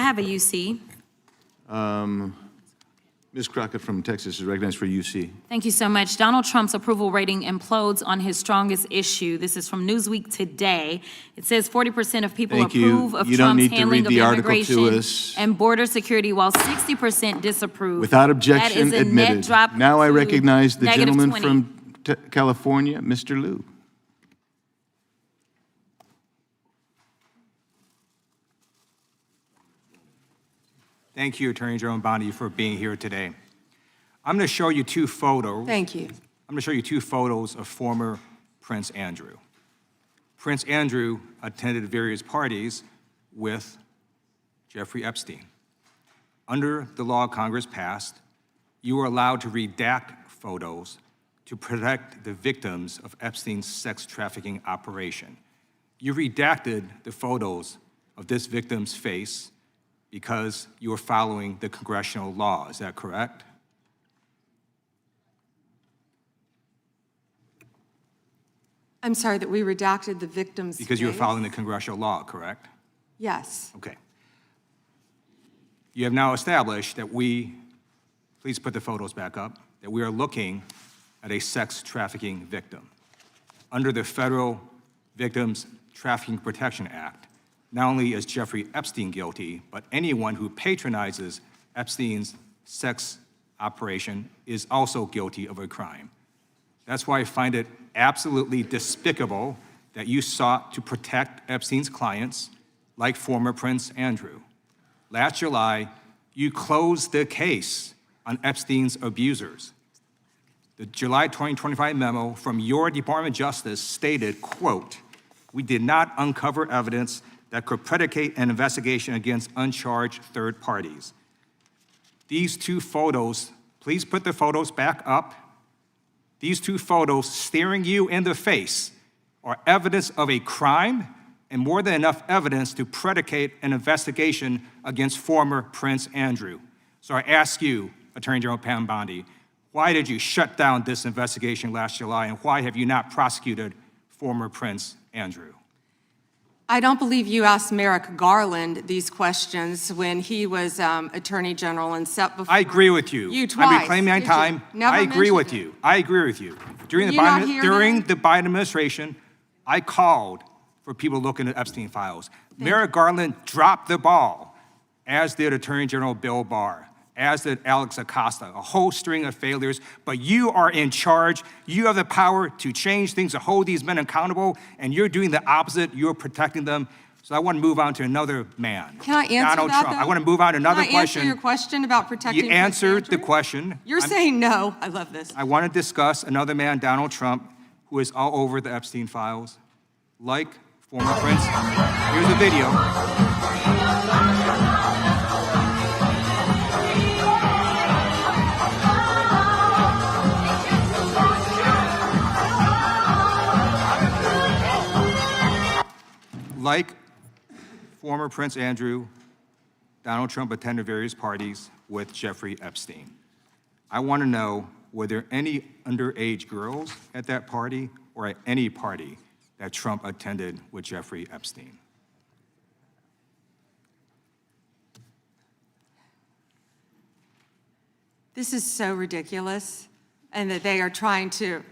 have a UC. Ms. Crockett from Texas is recognized for UC. Thank you so much. Donald Trump's approval rating implodes on his strongest issue. This is from Newsweek today. It says 40% of people approve of Trump's handling of immigration and border security, while 60% disapprove. Without objection, that is a admitted. Net drop Now I to recognize the gentleman -20. from California, Mr. Lieu. Thank you, Attorney General Bondi, for being here today. I'm going to show you two photos. Thank you. I'm going to show you two photos of former Prince Andrew. Prince Andrew attended various parties with Jeffrey Epstein. Under the law Congress passed, you were allowed to redact photos to protect the victims of Epstein's sex trafficking operation. You redacted the photos of this victim's face because you were following the congressional law. Is that correct? I'm sorry that we redacted the victim's Because you were face? following the congressional law, correct? Yes. Okay. You have now established that please put the photos back up, that we are looking at a sex trafficking victim. Under the Federal Victims Trafficking Protection Act, not only is Jeffrey Epstein guilty, but anyone who patronizes Epstein's sex operation is also guilty of a crime. That's why I find it absolutely despicable that you sought to protect Epstein's clients, like former Prince Andrew. Last July, you closed the case on Epstein's abusers. The July 2025 memo from your Department of Justice stated, quote, "We did not uncover evidence that could predicate an investigation against uncharged third parties." These two photos, please put the photos back up. These two photos staring you in the face are evidence of a crime and more than enough evidence to predicate an investigation against former Prince Andrew. So I ask you, Attorney General Pam Bondi, why did you shut down this investigation last July, and why have you not prosecuted former Prince Andrew? I don't believe you asked Merrick Garland these questions when he was Attorney General and set before I agree with you. You twice. I'm reclaiming my time. Never I agree with mentioned you. I agree with you. During, Were the you not Biden, here during then? the Biden administration, I called for people looking at Epstein files. Merrick Garland dropped the ball, as did Attorney General Bill Barr, as did Alex Acosta, a whole string of failures, but you are in charge. You have the power to change things, to hold these men accountable, and you're doing the opposite. You're protecting them. So I want to move on to another man. Can I answer Donald that, Trump. though? I want to move on to another Can I answer question. your question about protecting You Prince answered the Andrew? question. You're saying no. I love this. I want to discuss another man, Donald Trump, who is all over the Epstein files, like former Prince. Here's a video. Like former Prince Andrew, Donald Trump attended various parties with Jeffrey Epstein. I want to know, were there any underage girls at that party or at any party that Trump attended with Jeffrey Epstein? This is so ridiculous, and that they are trying to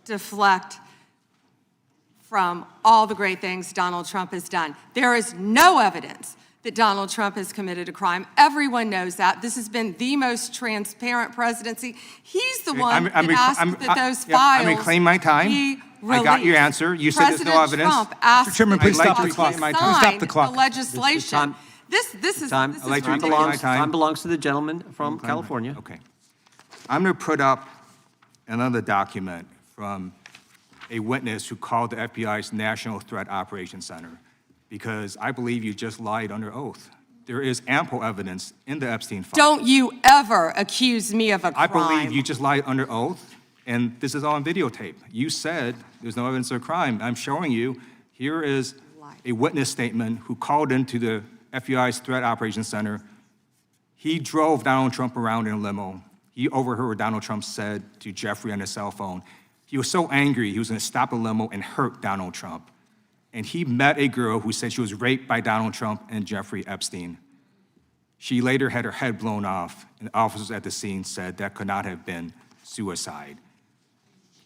deflect from all the great things Donald Trump has done. There is no evidence that Donald Trump has committed a crime. Everyone knows that. This has been the most transparent presidency. He's the one that asked that those files I'm reclaiming my time. be I got your released. answer. You said there's no President evidence. Trump asked Mr. Chairman, please I'd like stop to the clock. reclaim my to time. Stop sign the clock. the legislation. This is Time. this I'd like is to reclaim ridiculous. my time. Time belongs to the gentleman from California. Okay. I'm going to put up another document from a witness who called the FBI's National Threat Operations Center, because I believe you just lied under oath. There is ample evidence in the Epstein file. Don't you ever accuse me of a crime. I believe you just lied under oath, and this is all on videotape. You said there's no evidence of a crime. I'm showing you, here is a witness statement who called into the FBI's Threat Operations Center. He drove Donald Trump around in a limo. He overheard what Donald Trump said to Jeffrey on his cell phone. He was so angry, he was going to stop the limo and hurt Donald Trump. And he met a girl who said she was raped by Donald Trump and Jeffrey Epstein. She later had her head blown off, and officers at the scene said that could not have been suicide.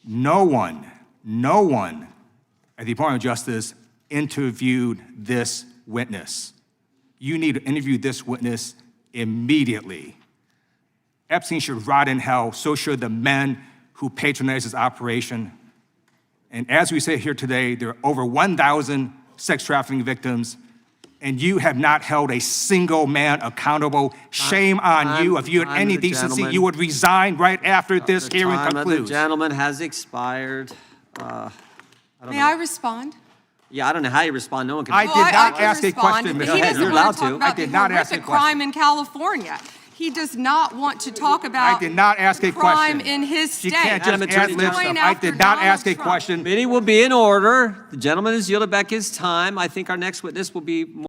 No one at the Department of Justice interviewed this witness. You need to interview this witness immediately. Epstein should rot in hell, so should the men who patronized his operation. And as we say here today, there are over 1,000 sex trafficking victims, and you have not held a single man accountable. Shame on you. If you had any decency, you would resign right after this hearing The concludes. gentleman has expired. May I respond? Yeah, I don't know how you respond. No one can. I did not ask a question, But Ms. he Head. doesn't You're want allowed to talk to. about I did the not ask a horrific question. crime in California. He does not want to talk about I did not ask a question. crime in his She state. can't just Madam ad Attorney lib General. stuff. I did not ask a Donald Trump. question. Meeting will be in order. The gentleman has yielded back his time. I think our next witness will be